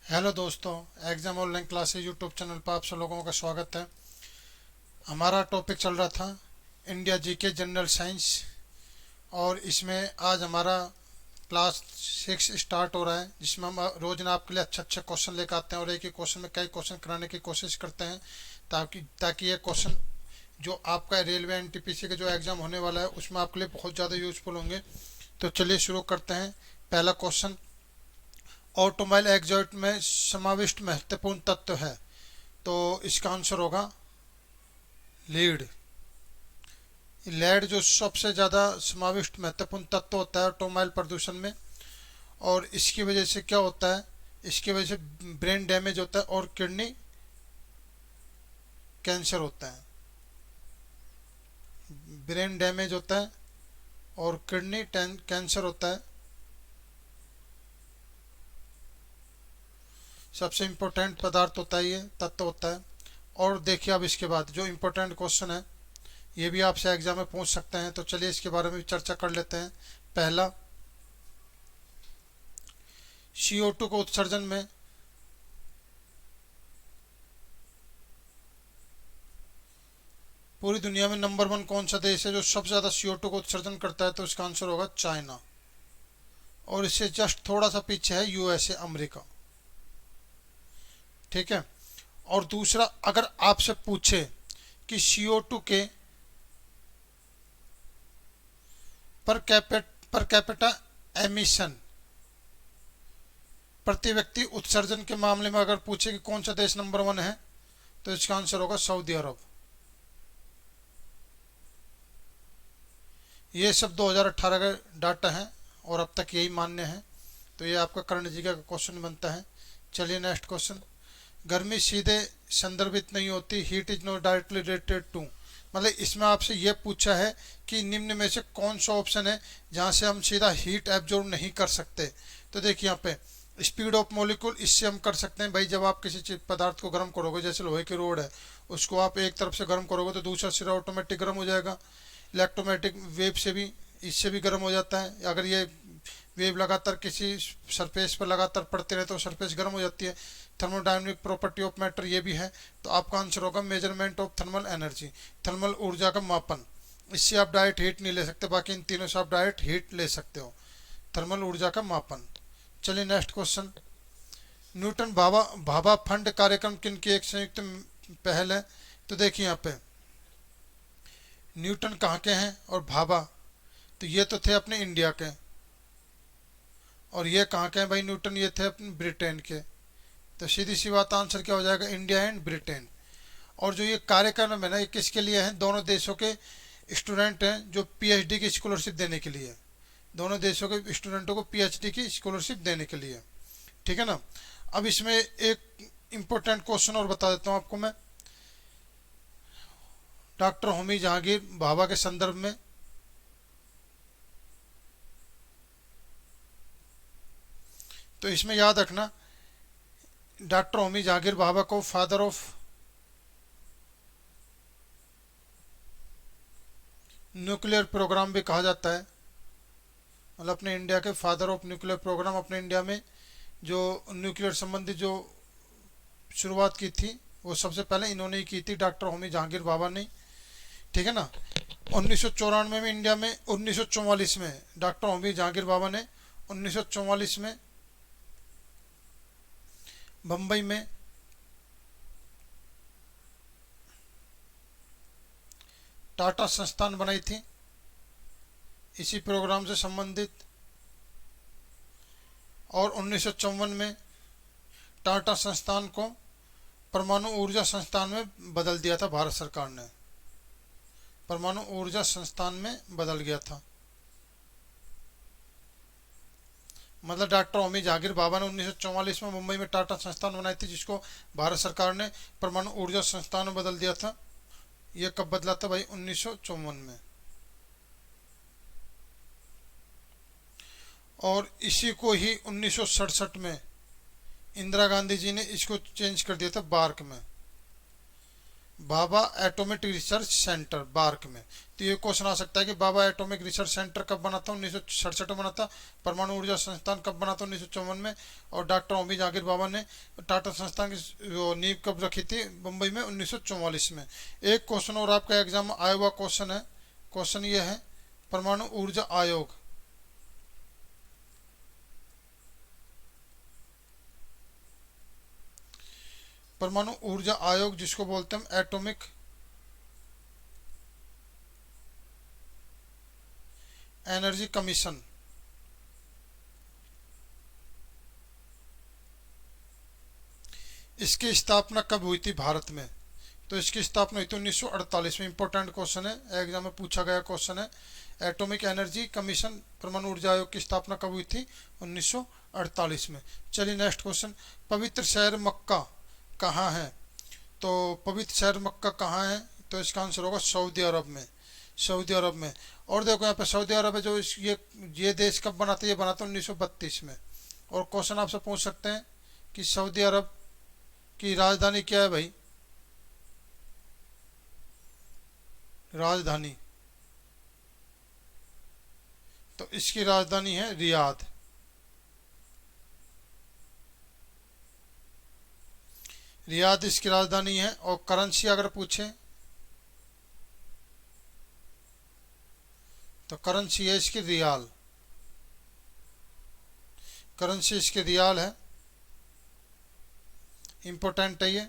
Hello दोस्तों, exam online classes YouTube channel पर आप सब लोगों का स्वागत है। हमारा टॉपिक चल रहा था इंडिया जीके जनरल साइंस, और इसमें आज हमारा क्लास 6 स्टार्ट हो रहा है, जिसमें हम रोज ना आपके लिए अच्छे अच्छे क्वेश्चन लेकर आते हैं और एक ही क्वेश्चन में कई क्वेश्चन कराने की कोशिश करते हैं, ताकि ताकि ये क्वेश्चन जो आपका रेलवे एनटीपीसी का जो एग्ज़ाम होने वाला है उसमें आपके लिए बहुत ज़्यादा यूजफुल होंगे। तो चलिए शुरू करते हैं। पहला क्वेश्चन, ऑटोमोबाइल एग्जॉस्ट में समाविष्ट महत्वपूर्ण तत्व है। तो इसका आंसर होगा लीड। लेड जो सबसे ज़्यादा समाविष्ट महत्वपूर्ण तत्व होता है ऑटोमोबाइल प्रदूषण में, और इसकी वजह से क्या होता है, इसकी वजह से ब्रेन डैमेज होता है और किडनी कैंसर होता है। ब्रेन डैमेज होता है और किडनी कैंसर होता है। सबसे इम्पोर्टेंट पदार्थ होता है, ये तत्व होता है। और देखिए अब इसके बाद जो इम्पोर्टेंट क्वेश्चन है, ये भी आपसे एग्जाम में पूछ सकते हैं, तो चलिए इसके बारे में भी चर्चा कर लेते हैं। पहला, CO2 को उत्सर्जन में पूरी दुनिया में नंबर 1 कौन सा देश है जो सबसे ज़्यादा CO2 को उत्सर्जन करता है? तो इसका आंसर होगा चाइना, और इससे जस्ट थोड़ा सा पीछे है USA, अमेरिका। ठीक है। और दूसरा, अगर आपसे पूछे कि CO2 के पर कैपिटा एमिशन, प्रति व्यक्ति उत्सर्जन के मामले में अगर पूछे कि कौन सा देश नंबर 1 है, तो इसका आंसर होगा सऊदी अरब। ये सब 2018 का डाटा है और अब तक यही मान्य है। तो ये आपका करंट जीके का क्वेश्चन बनता है। चलिए नेक्स्ट क्वेश्चन, गर्मी सीधे संदर्भित नहीं होती, heat is not directly related to. मतलब इसमें आपसे यह पूछा है कि निम्न में से कौन सा ऑप्शन है जहां से हम सीधा हीट एब्जॉर्ब नहीं कर सकते। तो देखिए यहाँ पे स्पीड ऑफ मॉलिक्यूल, इससे हम कर सकते हैं भाई, जब आप किसी चीज पदार्थ को गर्म करोगे, जैसे लोहे की रोड है, उसको आप एक तरफ से गर्म करोगे तो दूसरा सिरा ऑटोमेटिक गर्म हो जाएगा। इलेक्ट्रोमैटिक वेव से भी, इससे भी गर्म हो जाता है। अगर ये वेव लगातार किसी सरफेस पर लगातार पड़ते रहे तो सरफेस गर्म हो जाती है। थर्मोडायनेमिक प्रॉपर्टी ऑफ मैटर ये भी है। तो आपका आंसर होगा measurement of thermal energy, thermal ऊर्जा का मापन। इससे आप डायरेक्ट हीट नहीं ले सकते, बाकी इन तीनों से आप डायरेक्ट हीट ले सकते हो, थर्मल ऊर्जा का मापन। चलिए next question, Newton Bhabha Bhabha fund कार्यक्रम किन की एक संयुक्त पहल है? तो देखिए यहाँ पे न्यूटन कहाँ के हैं और भाभा, तो ये तो थे अपने इंडिया के, और ये कहाँ के हैं भाई न्यूटन, ये थे अपने ब्रिटेन के। तो सीधी सी बात, आंसर क्या हो जाएगा, इंडिया एंड ब्रिटेन। और जो ये कार्यक्रम है ना, ये किसके लिए है? दोनों देशों के स्टूडेंट हैं जो PhD की स्कॉलरशिप देने के लिए, दोनों देशों के स्टूडेंटों को PhD की स्कॉलरशिप देने के लिए। ठीक है ना। अब इसमें एक इंपॉर्टेंट क्वेश्चन और बता देता हूँ आपको मैं, डॉक्टर होमी जहांगीर भाभा के संदर्भ में। तो इसमें याद रखना, डॉक्टर होमी जहांगीर भाभा को फादर ऑफ न्यूक्लियर प्रोग्राम भी कहा जाता है। मतलब अपने इंडिया के फादर ऑफ न्यूक्लियर प्रोग्राम, अपने इंडिया में जो न्यूक्लियर संबंधी जो शुरुआत की थी वो सबसे पहले इन्होंने ही की थी, डॉक्टर होमी जहांगीर भाभा ने। ठीक है ना। 1994 में इंडिया में, 1944 में डॉक्टर होमी जहांगीर भाभा ने 1944 में बम्बई में टाटा संस्थान बनाई थी इसी प्रोग्राम से संबंधित। और 1954 में टाटा संस्थान को परमाणु ऊर्जा संस्थान में बदल दिया था भारत सरकार ने, परमाणु ऊर्जा संस्थान में बदल गया था। मतलब डॉक्टर होमी जहांगीर भाभा ने 1944 में मुंबई में टाटा संस्थान बनाई थी, जिसको भारत सरकार ने परमाणु ऊर्जा संस्थान में बदल दिया था। ये कब बदला था भाई? 1954 में। और इसी को ही 1967 में इंदिरा गांधी जी ने इसको चेंज कर दिया था बार्क में। Bhabha atomic research centre bark में। तो ये क्वेश्चन आ सकता है कि भाभा एटॉमिक रिसर्च सेंटर कब बना था, 1967 में बना था। परमाणु ऊर्जा संस्थान कब बना था, 1954 में। और डॉक्टर होमी जहांगीर भाभा ने टाटा संस्थान की नींव कब रखी थी, मुंबई में 1944 में। एक क्वेश्चन और आपका एग्जाम आया हुआ क्वेश्चन है, क्वेश्चन ये है परमाणु ऊर्जा आयोग, परमाणु ऊर्जा आयोग जिसको बोलते हैं एटॉमिक एनर्जी कमीशन, इसकी स्थापना कब हुई थी भारत में। तो इसकी स्थापना हुई थी 1948 में। इंपॉर्टेंट क्वेश्चन है, एग्जाम में पूछा गया क्वेश्चन है। एटॉमिक एनर्जी कमीशन परमाणु ऊर्जा आयोग की स्थापना कब हुई थी, 1948 में। चलिए नेक्स्ट क्वेश्चन, पवित्र शहर मक्का कहाँ है। तो पवित्र शहर मक्का कहाँ है, तो इसका आंसर होगा सऊदी अरब में, सऊदी अरब में। और देखो यहाँ पे सऊदी अरब है जो ये देश कब बना था, ये बना था 1932 में। और क्वेश्चन आपसे पूछ सकते हैं कि सऊदी अरब की राजधानी क्या है भाई, राजधानी, तो इसकी राजधानी है रियाद। रियाद इसकी राजधानी है। और करेंसी अगर पूछे तो करेंसी है इसकी रियाल, करेंसी इसकी रियाल है। इंपॉर्टेंट है ये,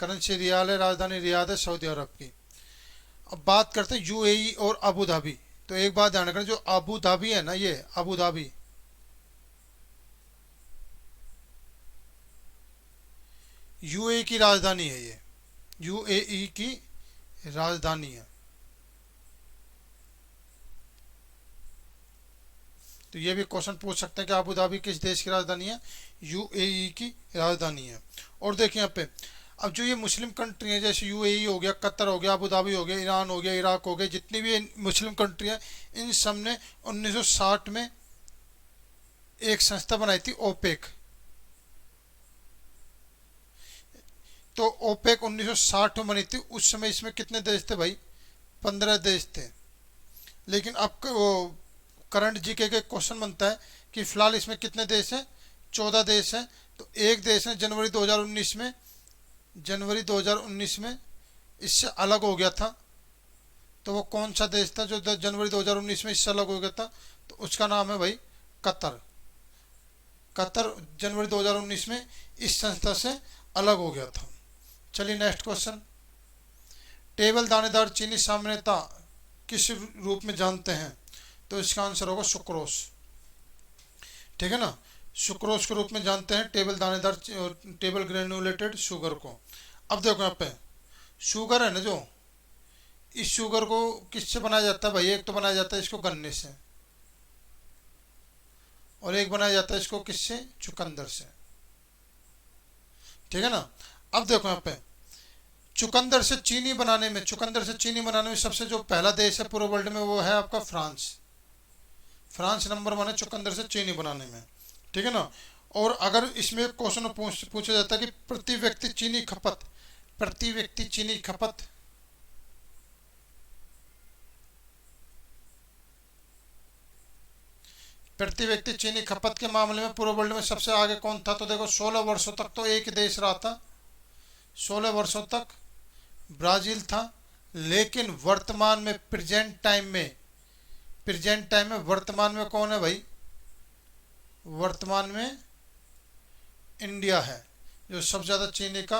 करेंसी रियाल है, राजधानी रियाद है सऊदी अरब की। अब बात करते हैं यूएई और अबू धाबी। तो एक बात ध्यान रखना, जो अबू धाबी है ना, ये अबू धाबी यूएई की राजधानी है, ये यूएई की राजधानी है। तो ये भी क्वेश्चन पूछ सकते हैं कि अबू धाबी किस देश की राजधानी है, यूएई की राजधानी है। और देखिए यहाँ पे, अब जो ये मुस्लिम कंट्री है जैसे यूएई हो गया, कतर हो गया, अबू धाबी हो गया, ईरान हो गया, इराक हो गया, जितनी भी मुस्लिम कंट्री है, इन सब ने 1960 में एक संस्था बनाई थी ओपेक। तो ओपेक 1960 में बनी थी। उस समय इसमें कितने देश थे भाई, 15 देश थे। लेकिन अब वो करंट जीके के क्वेश्चन बनता है कि फिलहाल इसमें कितने देश हैं, 14 देश हैं। तो एक देश है जनवरी 2019 में, जनवरी 2019 में इससे अलग हो गया था। तो वो कौन सा देश था जो जनवरी 2019 में इससे अलग हो गया था, तो उसका नाम है भाई कतर। कतर जनवरी 2019 में इस संस्था से अलग हो गया था। चलिए नेक्स्ट क्वेश्चन, टेबल दानेदार चीनी सामान्यतः किस रूप में जानते हैं। तो इसका आंसर होगा सुक्रोस, ठीक है ना, सुक्रोस के रूप में जानते हैं टेबल दानेदार टेबल ग्रेनुलेटेड शुगर को। अब देखो यहाँ पे शुगर है ना, जो इस शुगर को किससे बनाया जाता है भाई, एक तो बनाया जाता है इसको गन्ने से, और एक बनाया जाता है इसको किससे, चुकंदर से, ठीक है ना। अब देखो यहाँ पे चुकंदर से चीनी बनाने में, चुकंदर से चीनी बनाने में सबसे जो पहला देश है पूरे वर्ल्ड में वो है आपका फ्रांस। फ्रांस नंबर 1 है चुकंदर से चीनी बनाने में, ठीक है ना। और अगर इसमें क्वेश्चन पूछा जाता है कि प्रति व्यक्ति चीनी खपत, प्रति व्यक्ति चीनी खपत प्रति व्यक्ति चीनी खपत के मामले में पूरे वर्ल्ड में सबसे आगे कौन था। तो देखो 16 वर्षों तक तो एक देश रहा था, 16 वर्षों तक ब्राजील था। लेकिन वर्तमान में प्रेजेंट टाइम में वर्तमान में कौन है भाई, वर्तमान में इंडिया है जो सबसे ज़्यादा चीनी का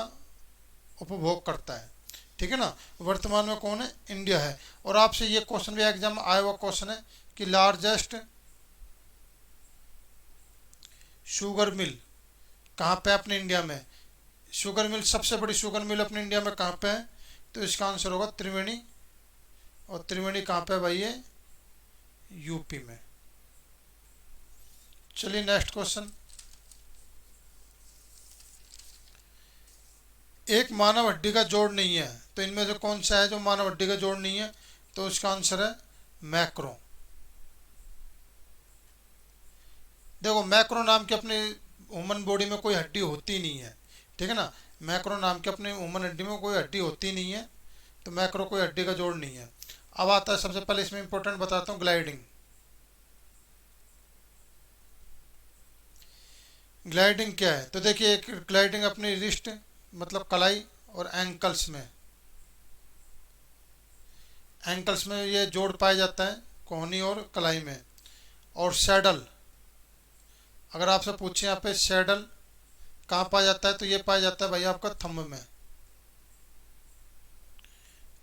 उपभोग करता है, ठीक है ना। वर्तमान में कौन है, इंडिया है। और आपसे ये क्वेश्चन भी एग्जाम में आया हुआ क्वेश्चन है कि लार्जेस्ट शुगर मिल कहाँ पे अपने इंडिया में, शुगर मिल सबसे बड़ी शुगर मिल अपने इंडिया में कहाँ पे है। तो इसका आंसर होगा त्रिवेणी। और त्रिवेणी कहाँ पे है भाई, ये यूपी में। चलिए नेक्स्ट क्वेश्चन, एक मानव हड्डी का जोड़ नहीं है, तो इनमें से कौन सा है जो मानव हड्डी का जोड़ नहीं है। तो इसका आंसर है मैक्रो। देखो मैक्रो नाम की अपने ह्यूमन बॉडी में कोई हड्डी होती नहीं है, ठीक है ना। मैक्रो नाम के अपने ह्यूमन हड्डी में कोई हड्डी होती नहीं है, तो मैक्रो कोई हड्डी का जोड़ नहीं है। अब आता है सबसे पहले इसमें इंपॉर्टेंट बताता हूँ, ग्लाइडिंग। ग्लाइडिंग क्या है, तो देखिए एक ग्लाइडिंग अपनी रिस्ट मतलब कलाई और एंकल्स में ये जोड़ पाया जाता है, कोहनी और कलाई में। और सैडल, अगर आपसे पूछे यहाँ पे सैडल कहाँ पाया जाता है, तो ये पाया जाता है भाई आपका थंब में,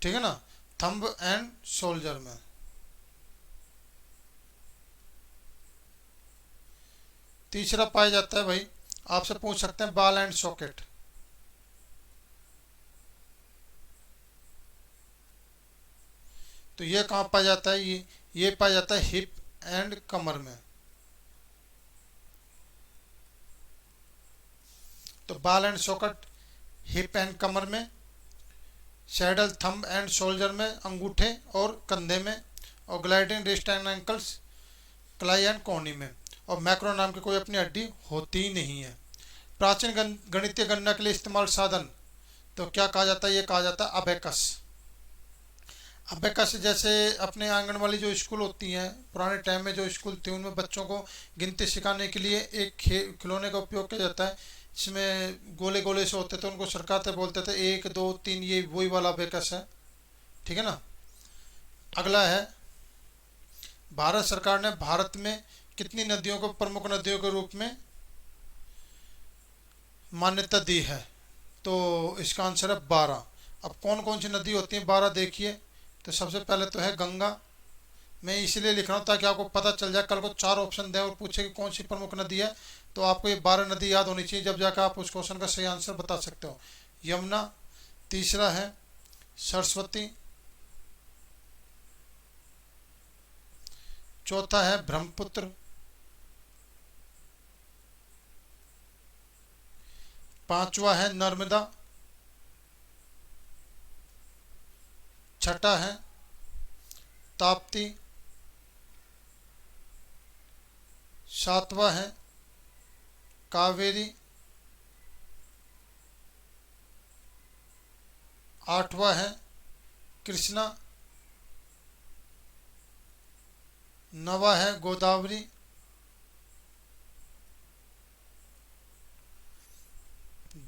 ठीक है ना, थंब एंड शोल्डर में। तीसरा पाया जाता है भाई, आपसे पूछ सकते हैं बॉल एंड सॉकेट, तो ये कहाँ पाया जाता है, ये पाया जाता है हिप एंड कमर में। तो ball and socket hip and कमर में, सैडल थंब एंड शोल्डर में अंगूठे और कंधे में, और ग्लाइडिंग रिस्ट एंड एंकल्स कलाई एंड कोहनी में। और मैक्रो नाम की कोई अपनी हड्डी होती ही नहीं है। प्राचीन गणितीय गणना के लिए इस्तेमाल साधन, तो क्या कहा जाता है, ये कहा जाता है अबेकस। अबेकस जैसे अपने आंगन वाली जो स्कूल होती हैं, पुराने टाइम में जो स्कूल थी उनमें बच्चों को गिनती सिखाने के लिए एक खिलौने का उपयोग किया जाता है, इसमें गोले गोले से होते थे, उनको सरकाते बोलते थे 1 2 3, ये वही वाला अबेकस है, ठीक है ना। अगला है, भारत सरकार ने भारत में कितनी नदियों को प्रमुख नदियों के रूप में मान्यता दी है, तो इसका आंसर है 12। अब कौन कौन सी नदी होती है 12 देखिए, तो सबसे पहले तो है गंगा। मैं इसलिए लिख रहा हूँ ताकि आपको पता चल जाए, कल को 4 ऑप्शन दें और पूछे कि कौन सी प्रमुख नदी है, तो आपको ये 12 नदी याद होनी चाहिए, जब जाकर आप उस क्वेश्चन का सही आंसर बता सकते हो। यमुना, तीसरा है सरस्वती, चौथा है ब्रह्मपुत्र, पांचवा है नर्मदा, छठा है ताप्ती, सातवां है कावेरी, आठवां है कृष्णा, नवा है गोदावरी,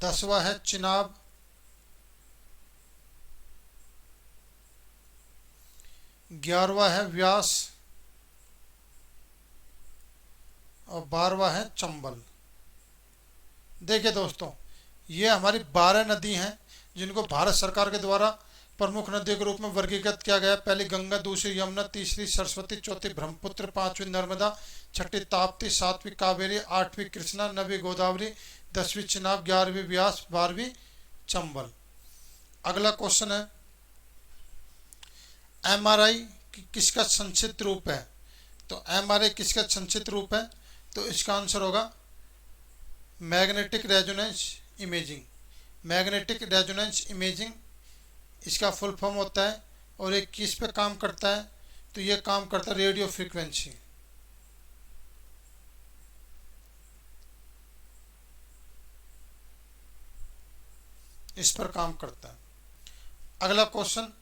10वां है चिनाब, 11वां है व्यास, और 12वां है चंबल। देखिए दोस्तों, ये हमारी 12 नदी हैं जिनको भारत सरकार के द्वारा प्रमुख नदियों के रूप में वर्गीकृत किया गया। पहली गंगा, दूसरी यमुना, तीसरी सरस्वती, चौथी ब्रह्मपुत्र, पांचवी नर्मदा, छठी ताप्ती, सातवीं कावेरी, आठवीं कृष्णा, नवीं गोदावरी, 10वीं चिनाब, 11वीं व्यास, 12वीं चंबल। अगला क्वेश्चन है, एमआरआई किसका संक्षिप्त रूप है, तो एमआरआई किसका संक्षिप्त रूप है, तो इसका आंसर होगा magnetic resonance imaging. Magnetic resonance imaging इसका फुल फॉर्म होता है, और ये किस पे काम करता है, तो ये काम करता है रेडियो फ्रीक्वेंसी, इस पर काम करता है। अगला question,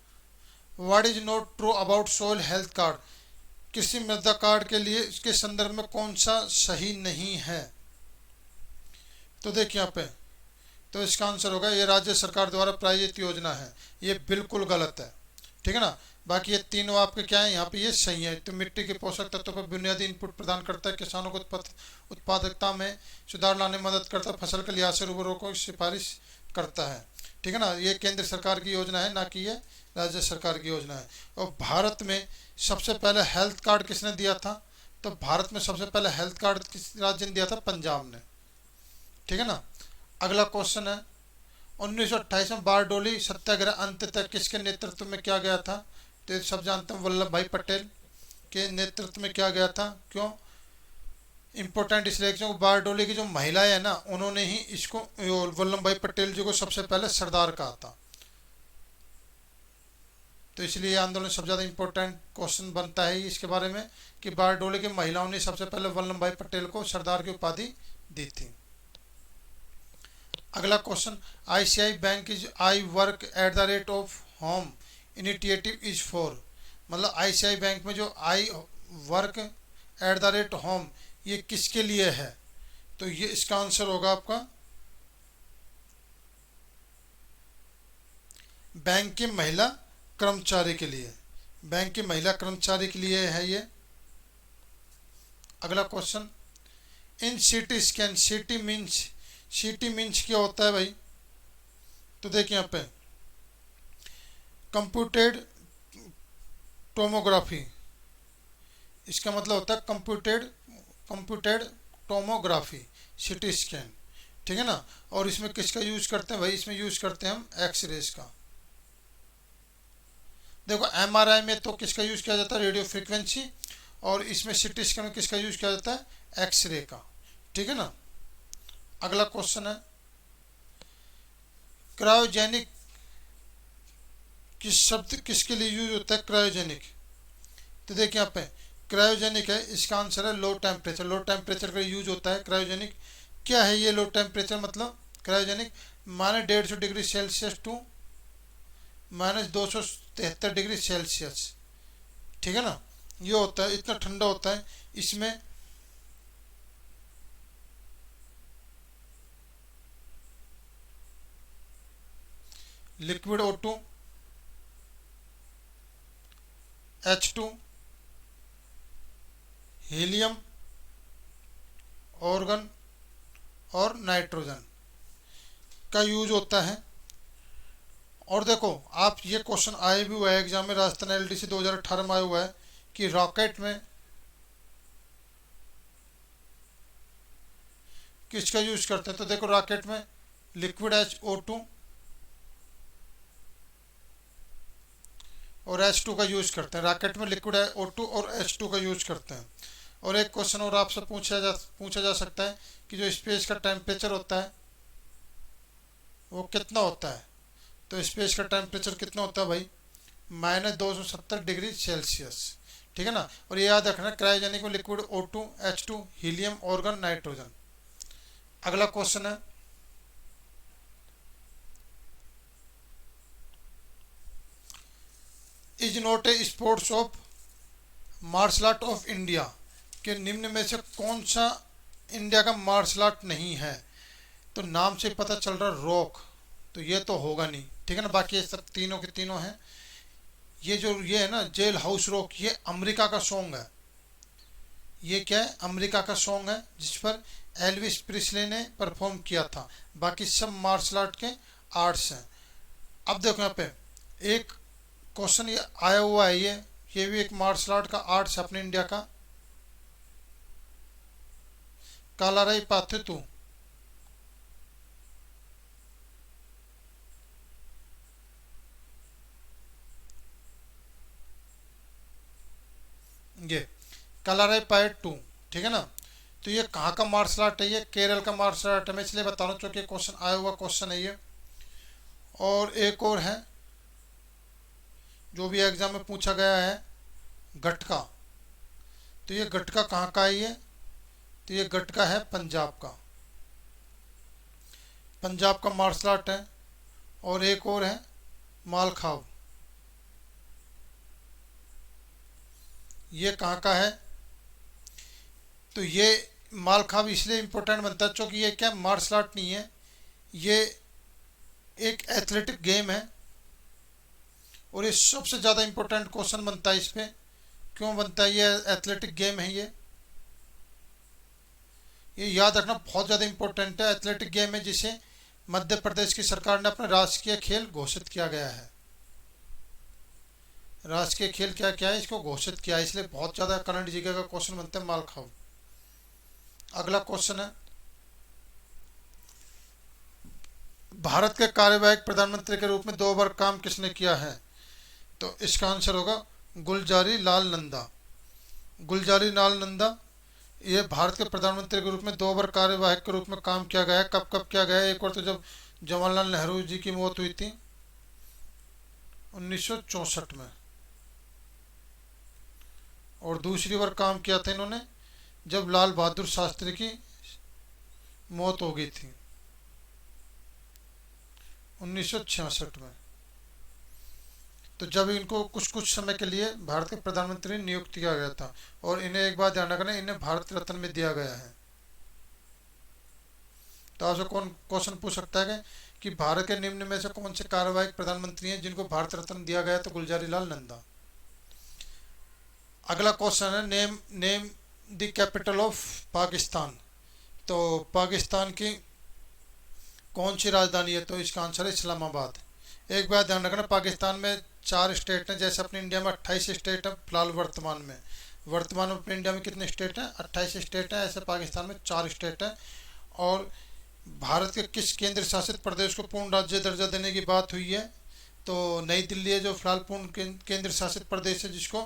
what is not true about soil health card, कृषि मृदा कार्ड के लिए इसके संदर्भ में कौन सा सही नहीं है, तो देखिए यहाँ पे, तो इसका आंसर होगा ये राज्य सरकार द्वारा प्रायोजित योजना है, ये बिल्कुल गलत है, ठीक है ना। बाकी ये तीनों आपके क्या है, यहाँ पे ये सही है। तो मिट्टी के पोषक तत्वों पर बुनियादी इनपुट प्रदान करता है, किसानों को उत्पादकता में सुधार लाने में मदद करता है, फसल के लिहाज से उर्वरकों की सिफारिश करता है, ठीक है ना। ये केंद्र सरकार की योजना है, ना कि ये राज्य सरकार की योजना है। और भारत में सबसे पहले हेल्थ कार्ड किसने दिया था, तो भारत में सबसे पहले हेल्थ कार्ड किस राज्य ने दिया था, पंजाब ने, ठीक है ना। अगला क्वेश्चन है, 1928 में बारडोली सत्याग्रह अंततः किसके नेतृत्व में किया गया था, तो सब जानते हैं वल्लभ भाई पटेल के नेतृत्व में किया गया था। क्यों इम्पोर्टेंट इसलिए, क्योंकि बारडोली की जो महिलाएं है ना, उन्होंने ही इसको वल्लभ भाई पटेल जी को सबसे पहले सरदार कहा था, तो इसलिए आंदोलन सबसे ज़्यादा इंपॉर्टेंट क्वेश्चन बनता है इसके बारे में, कि बारडोली की महिलाओं ने सबसे पहले वल्लभ भाई पटेल को सरदार की उपाधि दी थी। अगला question, ICI bank is I work at the rate of home initiative is for, मतलब आईसीआई बैंक में जो I work at the rate home ये किसके लिए है? तो ये इसका आंसर होगा आपका बैंक के महिला कर्मचारी के लिए, बैंक के महिला कर्मचारी के लिए है ये। अगला क्वेश्चन, इन सीटी स्कैन, सीटी मीन्स क्या होता है भाई? तो देखिए यहाँ पे कंप्यूटेड टोमोग्राफी, इसका मतलब होता है कंप्यूटेड टोमोग्राफी, सीटी स्कैन, ठीक है ना। और इसमें किसका यूज करते हैं भाई? इसमें यूज करते हैं हम एक्सरेज का। देखो एमआरआई में तो किसका यूज किया जाता है? Radio frequency. और इसमें सीटी स्कैन में किसका यूज किया जाता है? एक्सरे का, ठीक है ना। अगला क्वेश्चन है, क्रायोजेनिक किस शब्द किसके लिए यूज होता है? क्रायोजेनिक। तो देखिए यहाँ पे क्रायोजेनिक है, इसका आंसर है लो टेम्परेचर। लो टेम्परेचर का यूज होता है क्रायोजेनिक। क्या है ये लो टेम्परेचर? मतलब cryogenic -150 degree Celsius to -273 degree Celsius, ठीक है ना। ये होता है, इतना ठंडा होता है। इसमें liquid O2, H2, helium, organ और नाइट्रोजन का यूज होता है। और देखो आप, ये क्वेश्चन आए भी हुआ है एग्जाम में, राजस्थान एलडीसी 2018 में आया हुआ है कि रॉकेट में किसका यूज करते हैं? तो देखो रॉकेट में लिक्विड HO2 और H2 का यूज करते हैं। रॉकेट में लिक्विड O2 और H2 का यूज करते हैं। और एक क्वेश्चन और आपसे पूछा जा सकता है कि जो स्पेस का टेम्परेचर होता है वो कितना होता है? तो स्पेस का टेम्परेचर कितना होता है भाई? -270 डिग्री सेल्सियस, ठीक है ना। और ये याद रखना, क्रायोजेनिक में liquid O2, H2, helium, argon, nitrogen. अगला क्वेश्चन है, is not a sports of martial art of India, के निम्न में से कौन सा इंडिया का मार्शल आर्ट नहीं है? तो नाम से पता चल रहा रॉक, तो ये तो होगा नहीं, ठीक है ना। बाकी ये सब तीनों के तीनों हैं। ये है ना जेल हाउस रॉक, ये अमेरिका का सॉन्ग है। ये क्या है? अमेरिका का सॉन्ग है जिस पर एल्विस प्रिस्ले ने परफॉर्म किया था। बाकी सब मार्शल आर्ट के आर्ट्स हैं। अब देखो यहाँ पे एक क्वेश्चन ये आया हुआ है, ये भी एक मार्शल आर्ट का आर्ट्स है अपने इंडिया का। कालाराई पाथितु, ये कलाराई पार्ट 2, ठीक है ना। तो ये कहाँ का मार्शल आर्ट है? ये केरल का मार्शल आर्ट है। मैं इसलिए बता रहा हूँ क्योंकि क्वेश्चन आया हुआ क्वेश्चन है ये। और एक और है जो भी एग्जाम में पूछा गया है, गटका। तो ये गटका कहाँ का है? ये तो ये गटका है पंजाब का, पंजाब का मार्शल आर्ट है। और एक और है मालखाव, ये कहाँ का है? तो ये मालखाव इसलिए इम्पोर्टेंट बनता है क्योंकि ये क्या मार्शल आर्ट नहीं है, ये एक एथलेटिक गेम है। और ये सबसे ज़्यादा इम्पोर्टेंट क्वेश्चन बनता है इस पे। क्यों बनता है? ये एथलेटिक गेम है। ये याद रखना बहुत ज़्यादा इम्पोर्टेंट है। एथलेटिक गेम है जिसे मध्य प्रदेश की सरकार ने अपना राष्ट्रीय खेल घोषित किया गया है। राष्ट्रीय खेल क्या क्या है, इसको घोषित किया है, इसलिए बहुत ज़्यादा करंट जीके का क्वेश्चन बनता है मालखाव। अगला क्वेश्चन है, भारत के कार्यवाहक प्रधानमंत्री के रूप में 2 बार काम किसने किया है? तो इसका आंसर होगा गुलजारी लाल नंदा। गुलजारी लाल नंदा, ये भारत के प्रधानमंत्री के रूप में 2 बार कार्यवाहक के रूप में काम किया गया है। कब कब किया गया है? एक बार तो जब जवाहरलाल नेहरू जी की मौत हुई थी 1964 में, और दूसरी बार काम किया था इन्होंने जब लाल बहादुर शास्त्री की मौत हो गई थी। 1966 में। तो जब इनको कुछ कुछ समय के लिए भारत के प्रधानमंत्री नियुक्त किया गया था। और इन्हें एक बात ध्यान रखना, इन्हें भारत रत्न में दिया गया है। तो आपसे कौन क्वेश्चन पूछ सकता है कि भारत के निम्न में से कौन से कार्यवाहक प्रधानमंत्री हैं जिनको भारत रत्न दिया गया? तो गुलजारी लाल नंदा। अगला क्वेश्चन है, name name the capital of Pakistan. तो पाकिस्तान की कौन सी राजधानी है? तो इसका आंसर है इस्लामाबाद। एक बात ध्यान रखना, पाकिस्तान में 4 स्टेट हैं। जैसे अपने इंडिया में 28 स्टेट है फिलहाल वर्तमान में अपने इंडिया में कितने स्टेट हैं? 28 स्टेट हैं। ऐसे पाकिस्तान में 4 स्टेट हैं। और भारत के किस केंद्र शासित प्रदेश को पूर्ण राज्य दर्जा देने की बात हुई है? तो नई दिल्ली है जो फिलहाल पूर्ण केंद्र शासित प्रदेश है, जिसको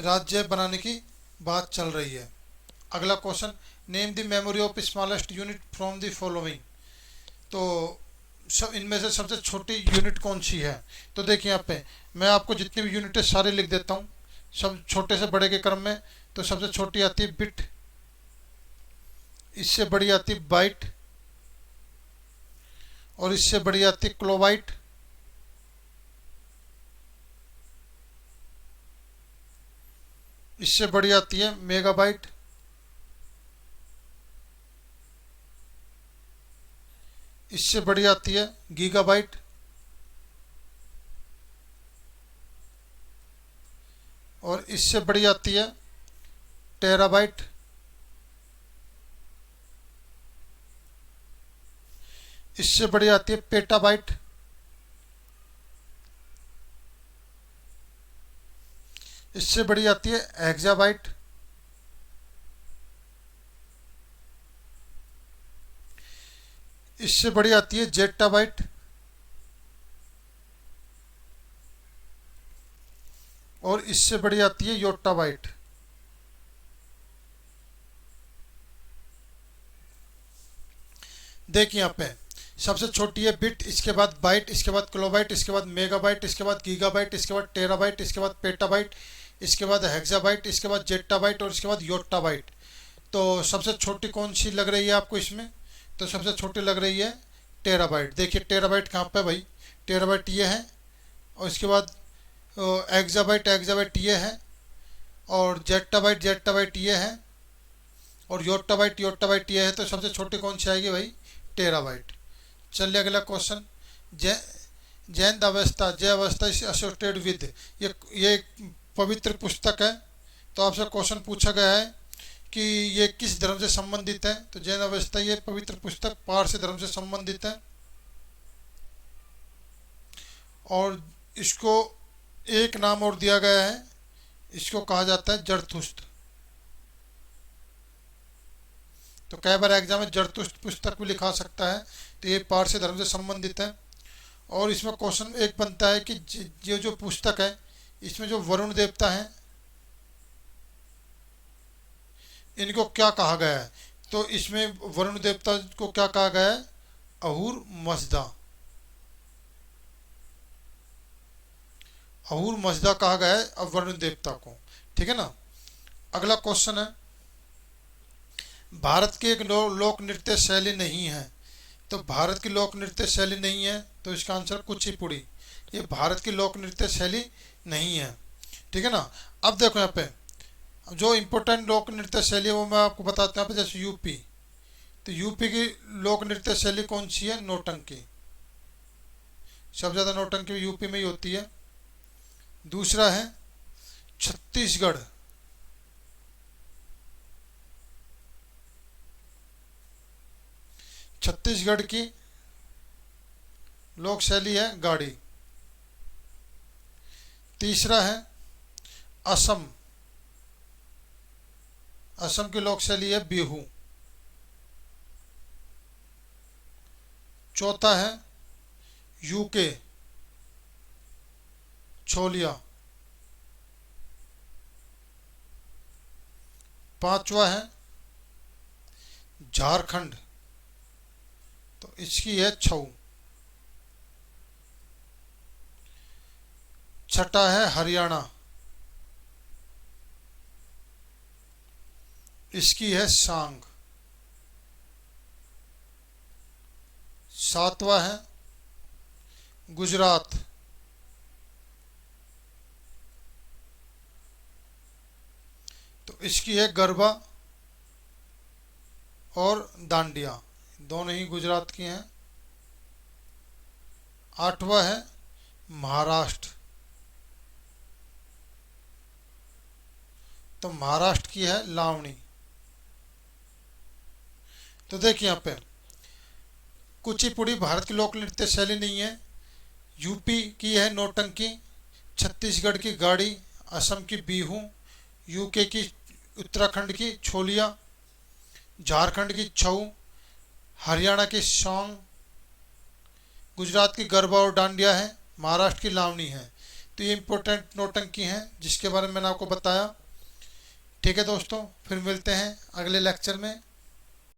राज्य बनाने की बात चल रही है। अगला question, name the memory of smallest unit from the following. तो सब इनमें से सबसे छोटी यूनिट कौन सी है? तो देखिए यहाँ पे मैं आपको जितनी भी यूनिट है सारे लिख देता हूँ, सब छोटे से बड़े के क्रम में। तो सबसे छोटी आती है बिट, इससे बड़ी आती है बाइट, और इससे बड़ी आती है किलोबाइट, इससे बड़ी आती है मेगाबाइट, इससे बड़ी आती है गीगाबाइट, और इससे बड़ी आती है टेराबाइट, इससे बड़ी आती है पेटाबाइट, इससे बड़ी आती है हेक्साबाइट, इससे बड़ी आती है जेट्टाबाइट, और इससे बड़ी आती है योट्टाबाइट। देखिए यहाँ पे सबसे छोटी है बिट, इसके बाद बाइट, इसके बाद किलोबाइट, इसके बाद मेगाबाइट, इसके बाद गीगाबाइट, इसके बाद टेराबाइट, इसके बाद पेटाबाइट, इसके बाद हेक्साबाइट, इसके बाद जेट्टाबाइट, और इसके बाद योट्टाबाइट। तो सबसे छोटी कौन सी लग रही है आपको इसमें? तो सबसे छोटी लग रही है टेराबाइट। देखिए टेराबाइट कहाँ पे भाई? टेराबाइट ये है, और इसके बाद एक्साबाइट ये है, और जेट्टाबाइट ये है, और योट्टाबाइट ये है। तो सबसे छोटी कौन सी आएगी भाई? टेराबाइट। चलिए अगला क्वेश्चन, जैन अवस्था जय अवस्था इज एसोसिएटेड विद, ये एक पवित्र पुस्तक है। तो आपसे क्वेश्चन पूछा गया है कि ये किस धर्म से संबंधित है? तो जैन अवस्था ये पवित्र पुस्तक पारसी धर्म से संबंधित है, और इसको एक नाम और दिया गया है, इसको कहा जाता है जरथुस्त्र। तो कई बार एग्जाम में जरथुस्त्र पुस्तक भी लिखा सकता है। तो ये पारसी धर्म से संबंधित है। और इसमें क्वेश्चन एक बनता है कि ये जो पुस्तक है, इसमें जो वरुण देवता हैं, इनको क्या कहा गया है? तो इसमें वरुण देवता को क्या कहा गया है? अहूर मजदा। अहूर मजदा कहा गया है अब वरुण देवता को। ठीक है ना। अगला क्वेश्चन है, भारत की एक लोक नृत्य शैली नहीं है। तो भारत की लोक नृत्य शैली नहीं है, तो इसका आंसर कुचिपुड़ी। ये भारत की लोक नृत्य शैली नहीं है। ठीक है ना। अब देखो यहाँ पे जो इम्पोर्टेंट लोक नृत्य शैली है वो मैं आपको बताता हूँ। जैसे यूपी, तो यूपी की लोक नृत्य शैली कौन सी है? नौटंकी। सबसे ज़्यादा नौटंकी यूपी में ही होती है। दूसरा है छत्तीसगढ़, छत्तीसगढ़ की लोक शैली है गाड़ी। तीसरा है असम, असम की लोक शैली है बिहू। चौथा है यूके, छोलिया। पांचवा है झारखंड, तो इसकी है छऊ। छठा है हरियाणा, इसकी है सांग। सातवां है गुजरात। तो इसकी है गरबा और दांडिया, दोनों ही गुजरात की हैं। आठवां है महाराष्ट्र। तो महाराष्ट्र की है लावणी। तो देखिए यहाँ पे कुचिपुड़ी भारत की लोक नृत्य शैली नहीं है। यूपी की है नौटंकी, छत्तीसगढ़ की गाड़ी, असम की बिहू, यूके की, उत्तराखंड की छोलिया, झारखंड की छऊ, हरियाणा की सौंग, गुजरात की गरबा और डांडिया है, महाराष्ट्र की लावनी है। तो ये इंपॉर्टेंट नौटंकी हैं जिसके बारे में मैंने आपको बताया। ठीक है दोस्तों, फिर मिलते हैं अगले लेक्चर में।